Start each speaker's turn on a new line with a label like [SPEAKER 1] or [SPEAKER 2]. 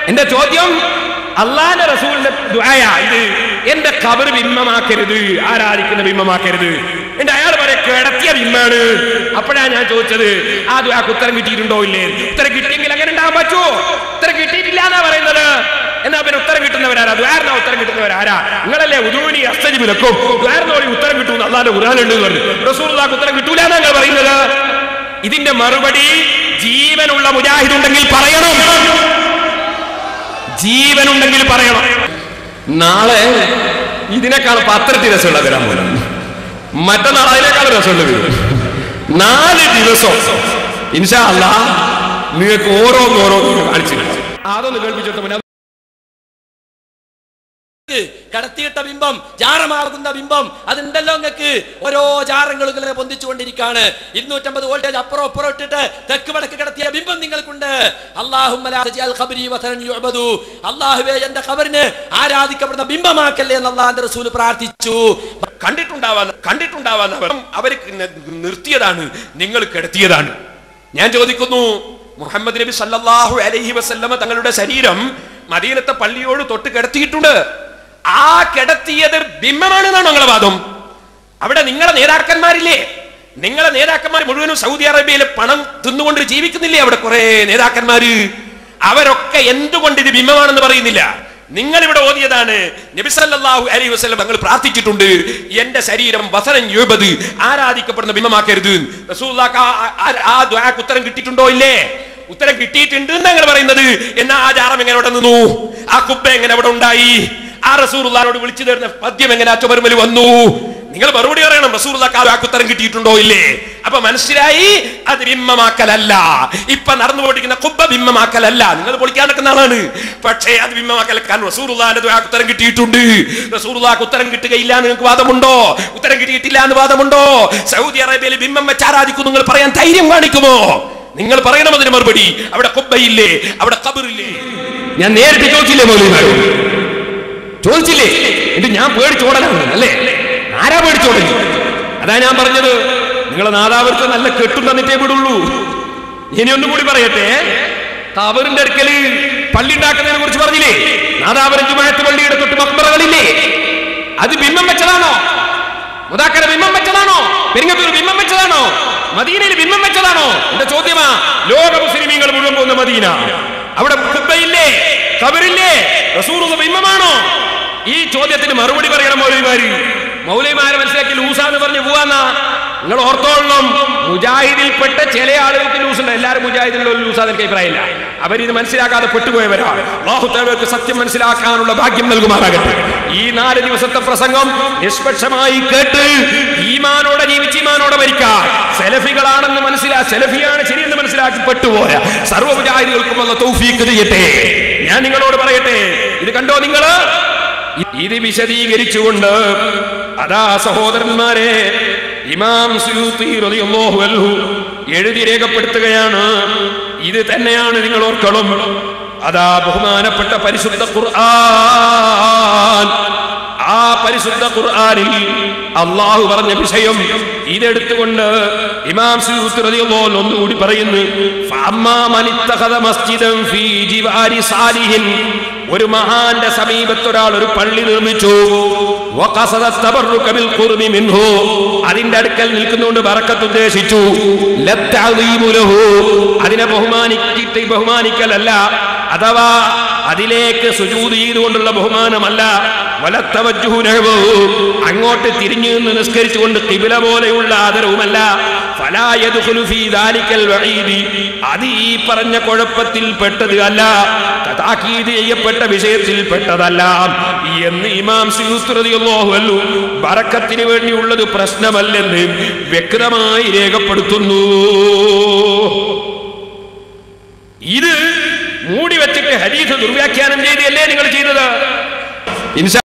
[SPEAKER 1] എന്റെ ചോദ്യം അള്ളാന്റെ റസൂലിന്റെ ദുആയാ ഇത്. എന്റെ ഖബർ ബിംബമാക്കരുത്, ആരാധിക്കുന്ന ബിംബമാക്കരുത്. എന്റെ അയാൾ പറയാ കിടത്തിയ ബിംബാണ്. അപ്പോഴാണ് ഞാൻ ചോദിച്ചത് ആ ദുആക്ക് ഉത്തരം കിട്ടിയിട്ടുണ്ടോ ഇല്ലേ? ഉത്തരം കിട്ടിയെങ്കിൽ അങ്ങനെ ഉണ്ടാകാൻ പറ്റുമോ? ഉത്തരം കിട്ടിയിട്ടില്ല എന്നാ പറയുന്നത്. എന്നാ പിന്നെ ഉത്തരം കിട്ടുന്നവരാരാ? ദ്വാരന ഉത്തരം കിട്ടുന്നവരാരാ? നിങ്ങളല്ലേ ഉദൂനി അസ്തജിബു ലക്കും, ദ്വാരനോടി ഉത്തരം കിട്ടുമെന്ന് അള്ളാന്റെ ഖുർആനിലുണ്ട് എന്ന് പറഞ്ഞു. റസൂലുള്ളാഹിക്ക് ഉത്തരം കിട്ടൂല എന്നാ നിങ്ങൾ പറയുന്നത്. ഇതിന്റെ മറുപടി ജീവനുള്ള മുജാഹിദ് ഉണ്ടെങ്കിൽ പറയണം, ജീവനുണ്ടെങ്കിൽ പറയണം. നാളെ ഇതിനേക്കാൾ പത്രത്തി രസമുള്ള വരാൻ പോലെ, മറ്റന്നാൾ അതിനേക്കാൾ രസമുള്ള വരും. 4 ദിവസം ഇൻഷാ അല്ലാഹ് നിങ്ങൾക്ക് ഓരോന്നോരോന്ന് കാണിച്ചില്ല. അതൊന്ന് കേൾപ്പിച്ചിട്ട്
[SPEAKER 2] കടത്തിയിട്ട ബിംബം, ജാറമാർന്ന ബിംബം, അതുണ്ടല്ലോ നിങ്ങൾക്ക്. ഓരോ ജാറങ്ങളും ഇങ്ങനെ പൊന്തിച്ചുകൊണ്ടിരിക്കുകയാണ്. 250 വോൾട്ടേജ് അപ്പുറം അപ്പുറം ഇട്ടിട്ട് തെക്ക് വടക്ക് കടത്തിയ ബിംബം നിങ്ങൾക്കുണ്ട്. അല്ലാഹുവേ എന്റെ ഖബറിനെ ആരാധിക്കപ്പെടുന്ന ബിംബമാക്കല്ലേ എന്ന് അല്ലാഹുവിന്റെ റസൂൽ പ്രാർത്ഥിച്ചു. കണ്ടിട്ടുണ്ടാവാന്ന് അവർ നിർത്തിയതാണ്, നിങ്ങൾ കിടത്തിയതാണ്. ഞാൻ ചോദിക്കുന്നു, മുഹമ്മദ് നബി സല്ലല്ലാഹു അലൈഹി വസല്ലമ തങ്ങളുടെ ശരീരം മദീനത്തെ പള്ളിയോട് തൊട്ട് കിടത്തിയിട്ടുണ്ട്. ആ കിടത്തിയത് ബിംബമാണെന്നാണോ നിങ്ങളെ വാദം? അവിടെ നിങ്ങളെ നേതാക്കന്മാരില്ലേ? നിങ്ങളെ നേതാക്കന്മാർ മുഴുവനും സൗദി അറേബ്യയിലെ പണം തിന്നുകൊണ്ട് ജീവിക്കുന്നില്ലേ? അവിടെ കുറെ നേതാക്കന്മാര്, അവരൊക്കെ എന്തുകൊണ്ട് ഇത് ബിംബമാണെന്ന് പറയുന്നില്ല? നിങ്ങൾ ഇവിടെ ഓതിയതാണ്. നബി സല്ലല്ലാഹു അലൈഹി വസല്ലം തങ്ങൾ പ്രാർത്ഥിച്ചിട്ടുണ്ട്, എന്റെ ശരീരം വസനൻ യുഅബദ്, ആരാധിക്കപ്പെടുന്ന ബിംബമാക്കരുത്. റസൂലുള്ളാഹിക്ക് ആ ദുആക്ക് ഉത്തരം കിട്ടിയിട്ടുണ്ടോ ഇല്ലേ? ഉത്തരം കിട്ടിയിട്ടുണ്ട് എന്നാണ് പറയുന്നത്. എന്നാ ആ ജാറം എങ്ങനെ അവിടെ നിന്നു? ആ കുബ്ബ എങ്ങനെ അവിടെ ഉണ്ടായി? ആ റസൂലുള്ളാഹിനോട് വിളിച്ചു തരുന്ന പദ്യം എങ്ങനെ ആ ചുമരുമേൽ വന്നു? നിങ്ങൾ മറുപടി പറയണം. റസൂലുള്ളാഹിക്ക് ഉത്തരം കിട്ടിയിട്ടുണ്ടോ ഇല്ലേ? അപ്പൊ മനസ്സിലായി, അത് ബിംബമാക്കലല്ല. ഇപ്പൊ നടന്നുകൊണ്ടിരിക്കുന്ന കുബ്ബ ബിംബമാക്കലല്ല, നിങ്ങൾ പൊളിക്കാൻ നടക്കുന്ന ആളാണ്. പക്ഷേ അത് ബിംബമാക്കലക്കാൻ റസൂലുള്ളാഹിന്റെ ദുആക്ക് ഉത്തരം കിട്ടിയിട്ടുണ്ട്. റസൂലുള്ളാഹിക്ക് ഉത്തരം കിട്ടുകയില്ല എന്ന് നിങ്ങൾക്ക് വാദമുണ്ടോ? ഉത്തരം കിട്ടിയിട്ടില്ല എന്ന് വാദമുണ്ടോ? സൗദി അറേബ്യയിൽ ബിംബം വെച്ച് ആരാധിക്കും നിങ്ങൾ പറയാൻ ധൈര്യം കാണിക്കുമോ? നിങ്ങൾ പറയണം അതിന് മറുപടി. അവിടെ ഖുബ്ബയില്ലേ? അവിടെ ഖബറില്ലേ? ഞാൻ നേരിട്ട് ചോദിച്ചില്ലേ മൗലവിമാരോട്? ചോദിച്ചില്ലേ? ഇത് ഞാൻ പേടിച്ചോടലാണ് അല്ലേ? ആരാ പേടിച്ചോടല്? അതാ ഞാൻ പറഞ്ഞത്, നിങ്ങളെ നാദാവർക്ക് നല്ല കെട്ടും തന്നിട്ടേ വിടുള്ളൂ. ഇനി ഒന്നും കൂടി പറയട്ടെ, ഖബറിന്റെ അടുക്കല് പള്ളി ഉണ്ടാക്കുന്നതിനെ കുറിച്ച് പറഞ്ഞില്ലേ? നാദാവരം ജുമാഅത്ത് പള്ളിയുടെ തൊട്ട് മഖ്ബറകളില്ലേ? അത് ബിംബം വെച്ചതാണോ? മുദാക്കര ബിംബം വെച്ചതാണോ? പെരിങ്ങത്തൂർ ബിംബം വെച്ചതാണോ? മദീനയിൽ ബിംബം വെച്ചതാണോ? എന്റെ ചോദ്യമാ. ലോക മുസ്ലിമീങ്ങൾ മുഴുവൻ പോകുന്ന മദീന, അവിടെ ഖുബ്ബയില്ലേ? ഖബറില്ലേ? റസൂലുള്ള ബിംബമാണോ? ഈ ചോദ്യത്തിന് മറുപടി പറയണം മൗലവിമാര്. മൗലവിമാരെ മനസ്സിലാക്കി ലൂസാന്ന് പറഞ്ഞു പോവാന്നാ. നിങ്ങൾ ഓർത്തോളണം, മുജാഹിദിൽപ്പെട്ട ചില ആളുകൾക്ക് ലൂസുണ്ട്. എല്ലാവരും മുജാഹിദിലുള്ള ലൂസാന്ന് എനിക്ക് അഭിപ്രായമില്ല. അവരിത് മനസ്സിലാക്കാതെ പെട്ടുപോയവരാ. അല്ലാഹു തആലക്ക് സത്യം മനസ്സിലാക്കാനുള്ള ഭാഗ്യം നൽകുമാറാകട്ടെ. ഈ 4 ദിവസത്തെ പ്രസംഗം നിഷ്പക്ഷമായി കേട്ട് ഈമാനോടെ ജീവിച്ച് ഈമാനോടെ മരിക്കാൻ, സെലഫികളാണെന്ന് സെലഫിയാണ് ശരിയെന്ന് മനസ്സിലാക്കി പെട്ടുപോയ സർവ്വ മുജാഹിദുകൾക്കും അല്ലാഹു തൗഫീഖ് ചെയ്യട്ടെ. ഞാൻ നിങ്ങളോട് പറയട്ടെ, ഇത് കണ്ടോ നിങ്ങള്? ഇത് വിശദീകരിച്ചുകൊണ്ട് അതാ സഹോദരന്മാരെ, ഇമാം സുയൂത്തി റളിയല്ലാഹു അൻഹു എഴുതി രേഖപ്പെടുത്തുകയാണ്. ഇത് തന്നെയാണ് നിങ്ങൾ ഓർക്കണം. അതാ ബഹുമാനപ്പെട്ട പരിശുദ്ധ ഖുർആൻ, ആ പരിശുദ്ധ ഖുർആനിൽ അല്ലാഹു പറഞ്ഞ വിഷയം ഇതെടുത്തുകൊണ്ട് ഇമാം സുയൂത്തി റളിയല്ലാഹു അൻഹു ഒന്നുകൂടി പറയുന്നു. ഫഅമ്മാ മനിത്തഖദ മസ്ജിദൻ ഫീ ജിവാരി സാലിഹിൻ, ഒരു മഹാന്റെ സമീപത്ത് ഒരാൾ ഒരു പള്ളി നിർമ്മിച്ചു. അതിന്റെ അടുക്കൽ നിൽക്കുന്നുകൊണ്ട് ബറക്കത്ത് ഉദ്ദേശിച്ചു. അതിനെ ബഹുമാനിക്കലല്ല, അഥവാ അതിലേക്ക് സുജൂദ് ചെയ്തുകൊണ്ടുള്ള ബഹുമാനമല്ല. അങ്ങോട്ട് തിരിഞ്ഞു നിന്ന് നിസ്കരിച്ചുകൊണ്ട് ഖിബ്ല പോലെയുള്ള ആദരവുമല്ല. അത് ഈ പറഞ്ഞ കുഴപ്പത്തിൽ പെട്ടത് അല്ല, താക്കീത് ചെയ്യപ്പെട്ട വിഷയത്തിൽ പെട്ടതല്ല എന്ന് ഇമാം സുയൂത്തി റളിയല്ലാഹു അൻഹു ബറക്കത്തിന് വേണ്ടിയുള്ളത് പ്രശ്നമല്ലെന്ന് വ്യക്തമായി രേഖപ്പെടുത്തുന്നു. ഇത് മൂടി വെച്ചിട്ട് ഹദീസ് ദുർവ്യാഖ്യാനം ചെയ്തല്ലേ നിങ്ങൾ ചെയ്തത്? ഇൻഷാ